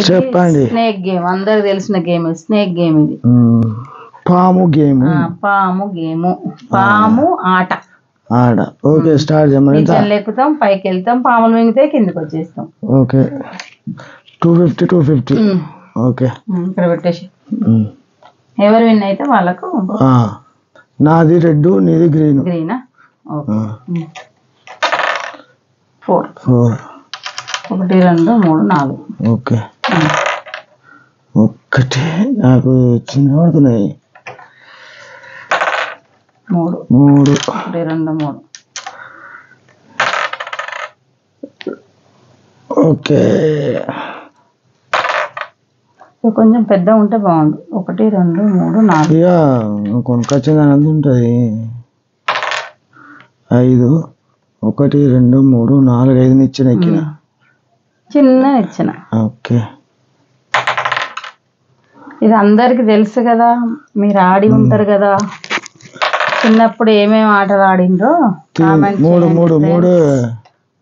చెప్పండి. Snake game, అందరికి తెలిసిన గేమ్. స్నేక్ గేమ్ ఇది. పాము గేమ్. పాము గేమ్, పాము ఆట. ఓకే, స్టార్ట్ చేయమని. ఎక్కుతాం, పైకి వెళ్తాం, పాములు మింగితే కిందకి వచ్చేస్తాం. ఓకే, 250. ఓకే, ఇక్కడ పెట్టేసి ఎవరు విన్ అయితే వాళ్ళకు. నాది రెడ్, నీది గ్రీన్. గ్రీనా? 4. 1 2 3 4. ఓకే, ఒక్కటి నాకు చిన్న పడుతున్నాయి. 3 1 2 3. ఓకే, కొంచెం పెద్ద ఉంటే బాగుంది. 1 2 3 4. ఇక కొనుకొచ్చిందని అంత ఉంటుంది. 5 1 2 3 4 5 నిచ్చిన ఎక్కిన. చిన్న నిచ్చిన. ఓకే, ఇది అందరికి తెలుసు కదా, మీరు ఆడి ఉంటారు కదా. చిన్నప్పుడు ఏమేమి ఆటలు ఆడిందో 3 3 3.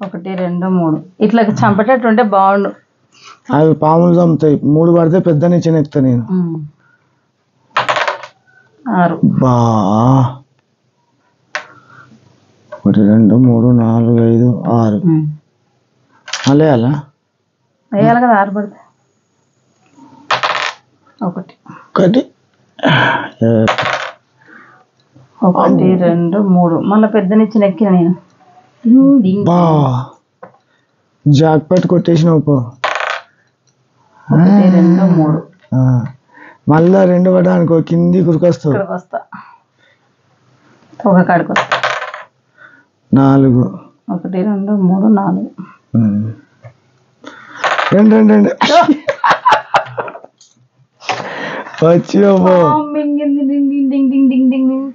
1 2 3. ఇట్లా చంపేటట్టు ఉంటే బాగుండు. అవి పాములు చంపుతాయి. 3 పడితే పెద్ద నిచ్చెన ఎక్కుతా నేను. 6. బా 1 2 3 4 5 6. అలా వేయాలి కదా, 6 పడితే. 1 1 2 3. మళ్ళీ పెద్ద నిచ్చెన ఎక్కిన నేను. బా జాక్ పట్ కొట్టేసినావు పో. 1 2 3. మళ్ళా 2 పడడానికి కింది కురికొస్తావు. ఒక కాడికి వస్తా. 4 1 2 3 4. 2 వచ్చినావు.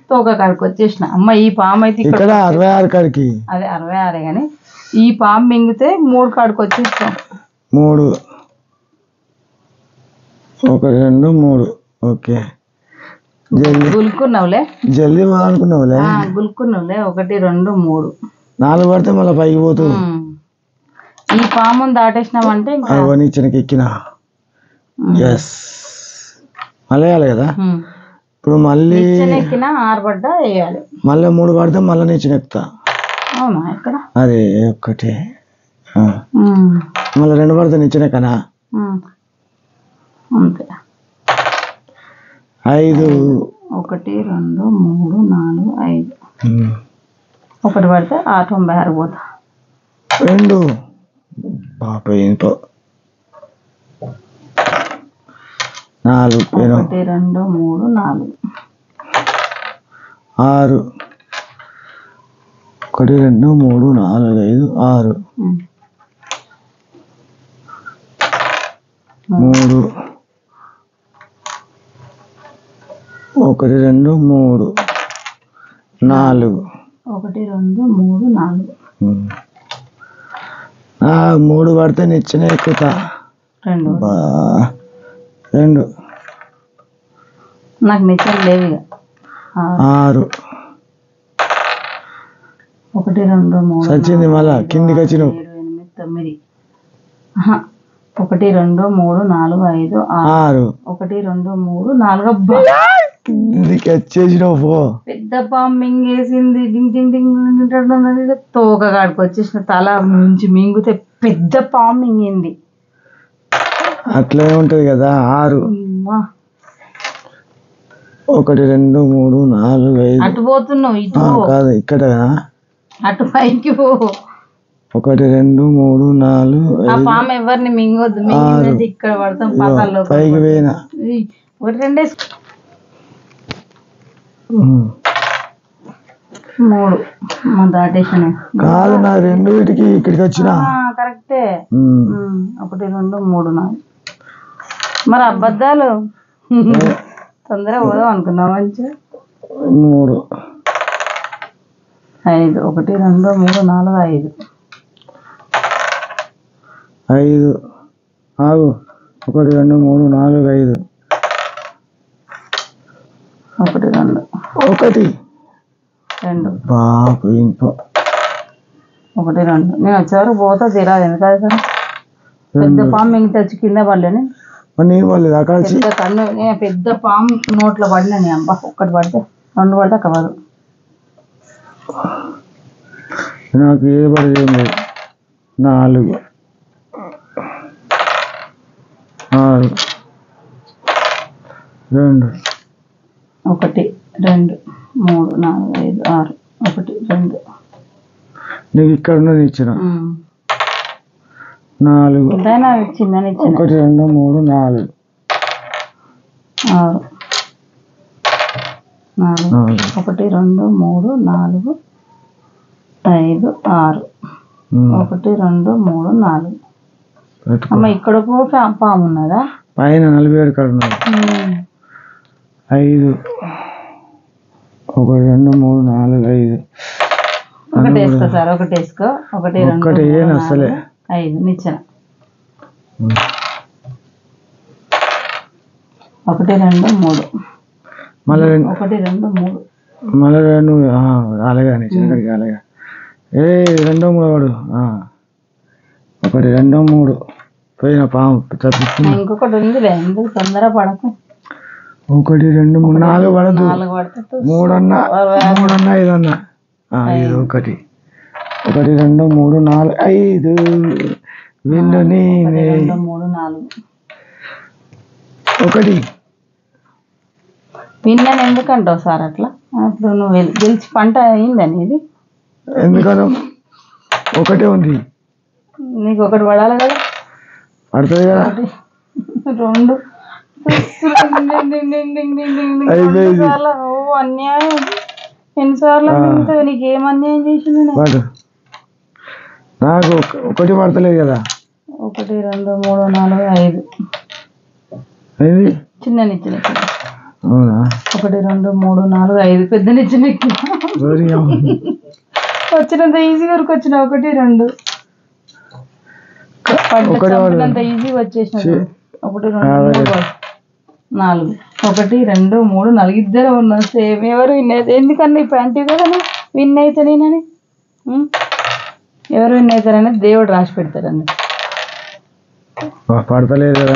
తోక కాడికి వచ్చేసిన. అమ్మ, ఈ పాము అయితే ఇక్కడ 66 కాడికి. అదే 66 కానీ ఈ పాము మింగితే 3 కాడికి వచ్చేస్తాం. 3 1 2 3. ఓకే, గుల్కున్నావులే, జల్దీ పోవాలనుకున్నావులే. గుల్కున్నావులే. 1 2 3. 4 పడితే మళ్ళీ పైకి పోతూ. ఈ పాముని దాటేసినామంటే నిచ్చెనకి ఎక్కిన. ఎస్, మళ్ళీ వేయాలి కదా. ఇప్పుడు మళ్ళీ ఎక్కిన 6 పడ్డా వేయాలి. మళ్ళీ 3 పడితే మళ్ళీ నిచ్చెన ఎక్కుతా. అవునా? ఎక్కడ? అదే ఒక్కటి. మళ్ళీ 2 పడితే నిచ్చెన ఎక్కనా. అంతే. 5 1 2 3 4 5. 1 పడితే 96 పోతా. 2 పాప ఏంటో. 4 1 2 3 4. 6 1 2 3 4 5 6. 3 1 2 3 4. 1 2 3 4. 3 పడితే నిచ్చెన ఎక్కుతా. 2 నాకు నిచ్చెన లేదు. 6 1 2 3 వచ్చింది. మళ్ళా కిందికి వచ్చినావు. 7 8 9. 1 2 3 4 5 6. 1 2 3 4. కిందికి వచ్చేసినావు పో. పెద్ద పాము మింగేసింది. డింగ్ డింగ్ డింగ్. తోక కాడికి వచ్చేసిన. తల నుంచి మింగితే పెద్ద పాము మింగింది. అట్లే ఉంటది కదా. 6 1 2 3 4 5. అటు పోతున్నావు, ఇటు కాదు, ఇక్కడ అటు పైకి పో. 1 2 3 4 ఆ పాము ఎవరిని మింగొద్దు. మింగింది ఇక్కడ పడతాం. పాతాల్లో పైకి పోయినా. 1 2 3 దాటేసిన. కాదు, నా 2 వీటికి ఇక్కడికి వచ్చిన. కరెక్టే. 1 2 3 4. మరి అబద్ధాలు తొందరగా పోదాం అనుకున్నావు. మంచిగా 3 5 1 2 3 4 5. 5 ఆగు. 1 2 3 4 5. 1 2 1 2. బాబు ఇంకో 1 2. నేను వచ్చేవరకు పోతా తీరాదు. ఎందుకంటే పెద్ద పాము మింగితే వచ్చి కింద పడలేని మరి నేను పడలేదు అక్కడ వచ్చి పెద్ద కన్ను పెద్ద పాము నోట్లో పడినా నీ అబ్బా ఒక్కటి పడితే రెండు పడితే కవదు నాకు ఏ పడేది ఏం లేదు 4 6 2 1 2 3 4 5 6 1 2 నీకు ఇక్కడ ఉన్నది ఇచ్చిన 4 ఎంతైనా చిన్నని ఇచ్చిన 1 2 3 4 6 4 1 2 3 4 5 6 1 2 3 4 అమ్మ ఇక్కడ పాము ఉన్నదా పైన 47 కాడ ఉన్నది 5 1 2 3 4 5 ఒకటి వేసుకో సార్ ఒకటి వేసుకో 1 2 3 4 5 నిచ్చిన 1 2 3 మళ్ళీ 1 2 3 మళ్ళీ 2 అలాగే నిచ్చిన అలాగే 2 3 వాడు 1 2 3 పోయిన పాము తప్పించుకున్నా ఇంకొకటి ఉందిలే ఎందుకు తొందర పడకు 1 2 3 4 పడదు 4 పడితే 3 అన్నా 5 అన్నా 5 1 2 3 4 5 విన్ను నేనే 2 3 4 1 విన్నాను ఎందుకంటావు సార్ అట్లా ఇప్పుడు నువ్వు గెలిచి పంట అయిందని ఇది ఎందుకనో ఒకటే ఉంది నీకు ఒకటి పడాలి కదా పడుతుంది కదా 2 అన్యాయం ఎన్నిసార్లు నీకు ఏం అన్యాయం చేసింది నాకు ఒకటి పడతలేదు కదా 1 2 3 4 5 చిన్న నిచ్చిన అవునా 1 2 3 4 5 పెద్ద నిచ్చిన వచ్చినంత ఈజీగా వరకు వచ్చిన 1 2 పడ్డంత ఈజీగా వచ్చేసిన 1 2 3 4 1 2 3 4 ఇద్దరు ఉన్నారు సేమ్ ఎవరు విన్ అయితే ఎందుకన్నా ఇప్పుడు అంటే కదా విన్ అయితే నేనని ఎవరు విన్ అవుతారని దేవుడు రాసి పెడతారని పడతలేదు కదా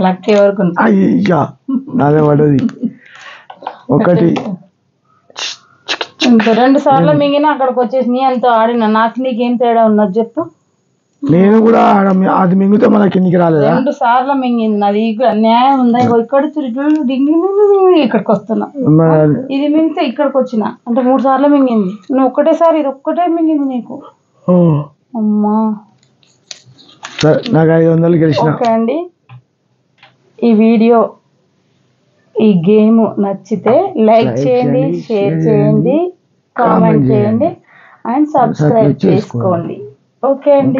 లక్ ఎవరికి అయ్యా నాదే పడది 1 ఇంకా 2 సార్లు మింగినా అక్కడికి వచ్చేసి నీ అంతా ఆడినా నాకు నీకేం తేడా ఉన్నది చెప్పు నేను కూడా అది మింగితే మన కిందికి రాలేదా 2 సార్లు మింగింది నాది న్యాయం ఉందా ఇక్కడ ఇక్కడికి వస్తున్నా ఇది మింగితే ఇక్కడికి వచ్చిన అంటే 3 సార్లు మింగింది నువ్వు ఒక్కటేసారి ఇది ఒక్కటే మింగింది నీకు అమ్మా నాకు 500 గెలిచిన ఓకే అండి ఈ వీడియో ఈ గేమ్ నచ్చితే లైక్ చేయండి షేర్ చేయండి కామెంట్ చేయండి అండ్ సబ్స్క్రైబ్ చేసుకోండి ఓకే అండి